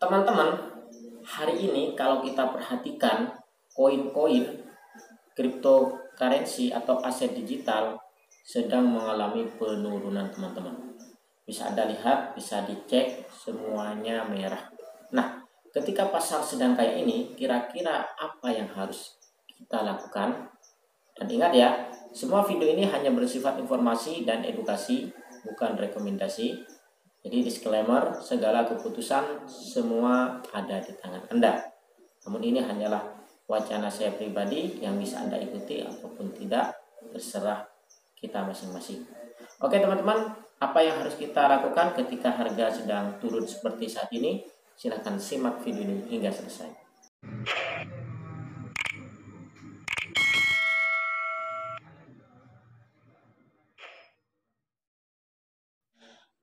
Teman-teman, hari ini kalau kita perhatikan koin-koin cryptocurrency atau aset digital sedang mengalami penurunan, teman-teman. Bisa Anda lihat, bisa dicek, semuanya merah. Nah, ketika pasar sedang kayak ini, kira-kira apa yang harus kita lakukan? Dan ingat ya, semua video ini hanya bersifat informasi dan edukasi, bukan rekomendasi. Jadi disclaimer, segala keputusan semua ada di tangan Anda. Namun ini hanyalah wacana saya pribadi yang bisa Anda ikuti ataupun tidak, terserah kita masing-masing. Oke teman-teman, apa yang harus kita lakukan ketika harga sedang turun seperti saat ini? Silahkan simak video ini hingga selesai.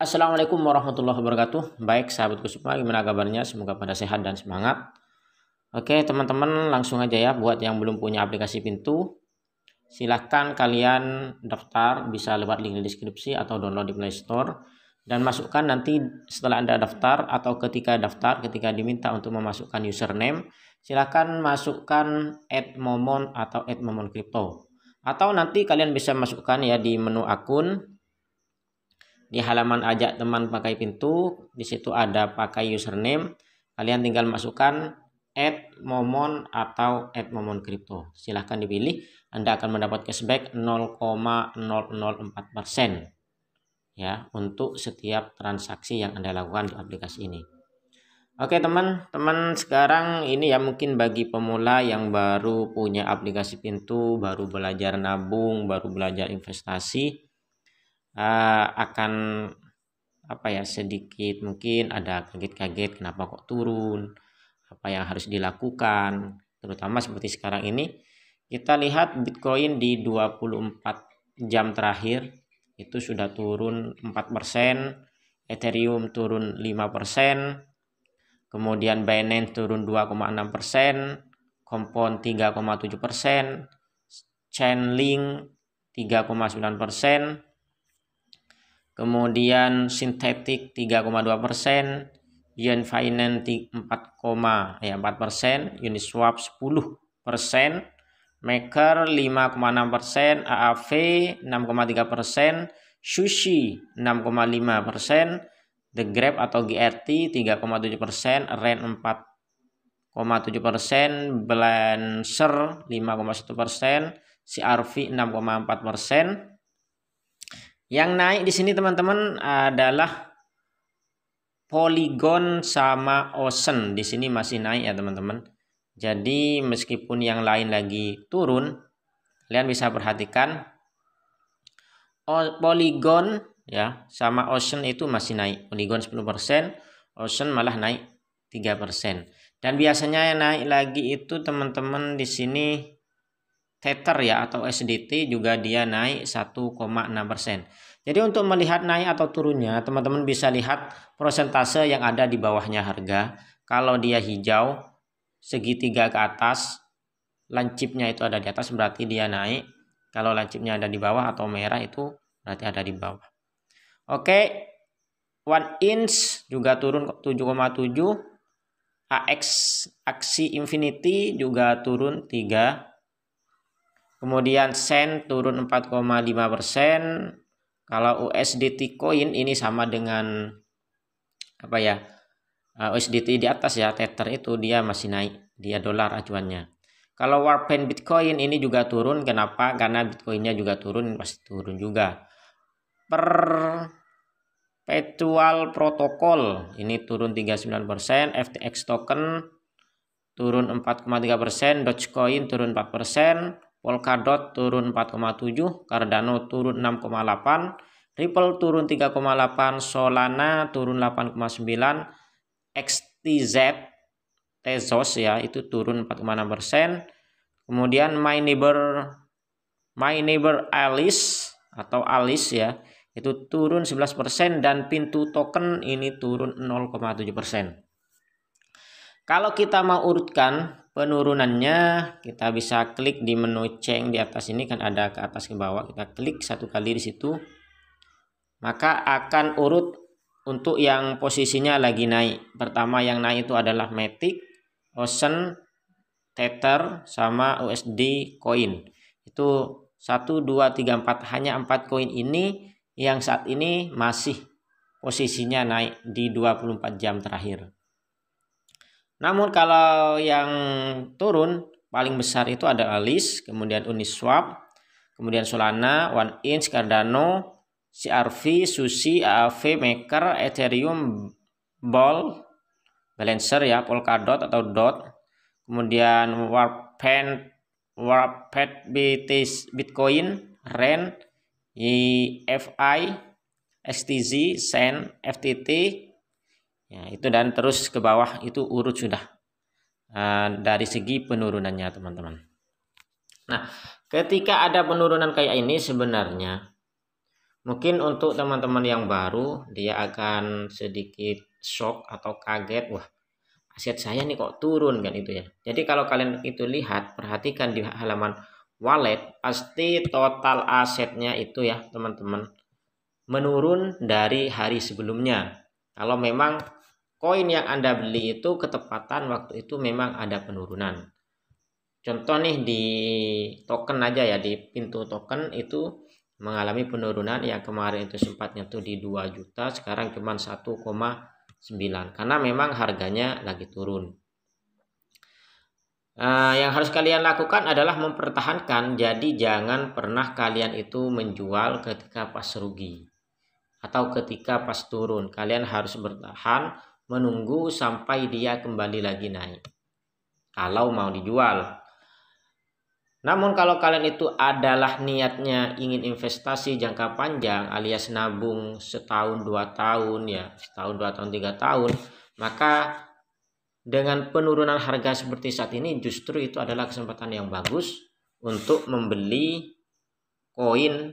Assalamualaikum warahmatullahi wabarakatuh. Baik sahabatku semua, gimana kabarnya? Semoga pada sehat dan semangat. Oke teman-teman, langsung aja ya. Buat yang belum punya aplikasi Pintu, silahkan kalian daftar, bisa lewat link di deskripsi atau download di Play Store. Dan masukkan nanti setelah Anda daftar atau ketika ketika diminta untuk memasukkan username, silahkan masukkan @momon atau @momoncrypto. Atau nanti kalian bisa masukkan ya di menu akun. Di halaman ajak teman pakai Pintu, di situ ada pakai username, kalian tinggal masukkan @momon atau @momoncrypto. Silahkan dipilih, Anda akan mendapat cashback 0,004% ya untuk setiap transaksi yang Anda lakukan di aplikasi ini. Oke teman-teman, sekarang ini ya mungkin bagi pemula yang baru punya aplikasi Pintu, baru belajar nabung, baru belajar investasi, akan sedikit mungkin ada kaget-kaget kenapa kok turun, apa yang harus dilakukan, terutama seperti sekarang ini. Kita lihat Bitcoin di 24 jam terakhir itu sudah turun 4%, Ethereum turun 5%, kemudian Binance turun 2,6%, Compound 3,7%, Chainlink 3,9%, kemudian Synthetic 3,2%, Yen Finance 4,4%, Uniswap 10%, Maker 5,6%, AAV 6,3%, Sushi 6,5%, The Grab atau GRT 3,7%, REN 4,7%, Balancer 5,1%, CRV 6,4%. Yang naik di sini teman-teman adalah Polygon sama Ocean. Di sini masih naik ya teman-teman. Jadi meskipun yang lain lagi turun, kalian bisa perhatikan Polygon ya sama Ocean itu masih naik. Polygon 10%, Ocean malah naik 3%. Dan biasanya yang naik lagi itu teman-teman di sini Tether ya atau SDT juga dia naik 1,6%. Jadi untuk melihat naik atau turunnya, teman-teman bisa lihat persentase yang ada di bawahnya harga. Kalau dia hijau, segitiga ke atas, lancipnya itu ada di atas, berarti dia naik. Kalau lancipnya ada di bawah atau merah itu berarti ada di bawah. Oke, 1 inch juga turun 7,7. Aksi Infinity juga turun 3. Kemudian Sen turun 4,5%. Kalau USDT coin ini sama dengan USDT di atas ya, Tether itu dia masih naik, dia dolar acuannya. Kalau Warpen Bitcoin ini juga turun, kenapa? Karena Bitcoinnya juga turun, pasti turun juga. Perpetual Protocol ini turun 39%, FTX token turun 4,3%, Dogecoin turun 4%, Polkadot turun 4,7%, Cardano turun 6,8%, Ripple turun 3,8%, Solana turun 8,9%, XTZ Tezos ya itu turun 4,6%. Kemudian My Neighbor Alice atau Alice ya itu turun 11% dan Pintu token ini turun 0,7%. Kalau kita mau urutkan penurunannya, kita bisa klik di menu change di atas ini, kan ada ke atas ke bawah, kita klik satu kali di situ, maka akan urut untuk yang posisinya lagi naik. Pertama yang naik itu adalah Matic, Ocean, Tether, sama USD Coin. Itu 1, 2, 3, 4. Hanya 4 koin ini yang saat ini masih posisinya naik di 24 jam terakhir. Namun kalau yang turun paling besar itu ada Alice, kemudian Uniswap, kemudian Solana, 1inch, Cardano, CRV, Sushi, AAV, Maker, Ethereum, Ball, Balancer ya, Polkadot atau DOT, kemudian Warpath Bitcoin, REN, EFI, XTZ, Sen, FTT, ya itu, dan terus ke bawah itu urut sudah dari segi penurunannya teman-teman. Nah, ketika ada penurunan kayak ini sebenarnya mungkin untuk teman-teman yang baru dia akan sedikit shock atau kaget, wah aset saya nih kok turun kan itu ya. Jadi kalau kalian itu lihat, perhatikan di halaman wallet, pasti total asetnya itu ya teman-teman menurun dari hari sebelumnya. Kalau memang koin yang Anda beli itu ketepatan waktu itu memang ada penurunan. Contoh nih di token aja ya, di pintu token itu mengalami penurunan yang kemarin itu sempatnya tuh di 2 juta, sekarang cuma 1,9 karena memang harganya lagi turun. Yang harus kalian lakukan adalah mempertahankan. Jadi jangan pernah kalian itu menjual ketika pas rugi atau ketika pas turun. Kalian harus bertahan menunggu sampai dia kembali lagi naik kalau mau dijual. Namun kalau kalian itu adalah niatnya ingin investasi jangka panjang alias nabung setahun 2 tahun ya, setahun 2 tahun 3 tahun, maka dengan penurunan harga seperti saat ini justru itu adalah kesempatan yang bagus untuk membeli koin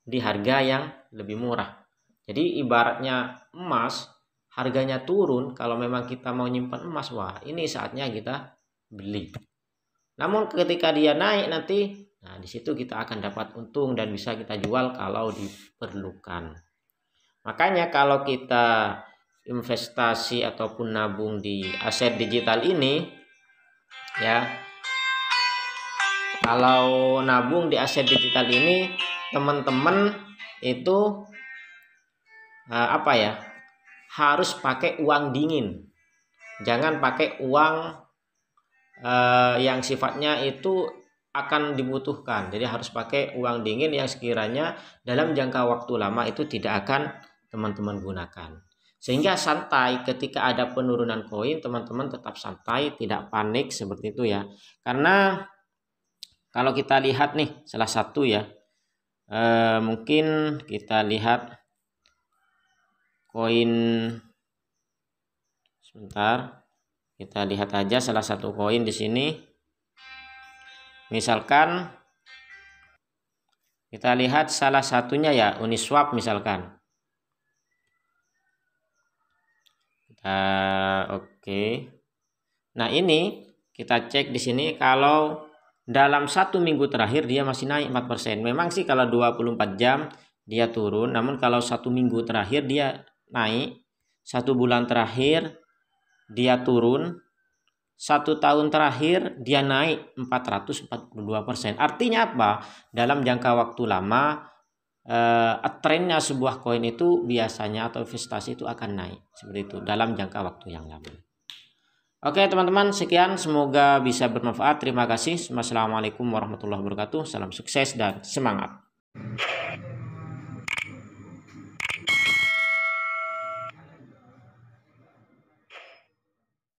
di harga yang lebih murah. Jadi ibaratnya emas harganya turun, kalau memang kita mau nyimpan emas, wah ini saatnya kita beli. Namun ketika dia naik nanti, nah di situ kita akan dapat untung dan bisa kita jual kalau diperlukan. Makanya kalau kita investasi ataupun nabung di aset digital ini ya, kalau nabung di aset digital ini teman-teman itu harus pakai uang dingin, jangan pakai uang yang sifatnya itu akan dibutuhkan. Jadi harus pakai uang dingin yang sekiranya dalam jangka waktu lama itu tidak akan teman-teman gunakan. Sehingga santai ketika ada penurunan koin, teman-teman tetap santai, tidak panik seperti itu ya. Karena kalau kita lihat nih salah satu ya, mungkin kita lihat koin, sebentar, kita lihat aja salah satu koin di sini. Misalkan kita lihat salah satunya ya Uniswap misalkan. Oke. Nah ini kita cek di sini, kalau dalam 1 minggu terakhir dia masih naik 4%. Memang sih kalau 24 jam dia turun, namun kalau 1 minggu terakhir dia naik, 1 bulan terakhir dia turun, 1 tahun terakhir dia naik 442%. Artinya apa? Dalam jangka waktu lama trennya sebuah koin itu biasanya atau investasi itu akan naik seperti itu dalam jangka waktu yang lama. Oke teman-teman, sekian, semoga bisa bermanfaat. Terima kasih. Wassalamualaikum warahmatullahi wabarakatuh. Salam sukses dan semangat.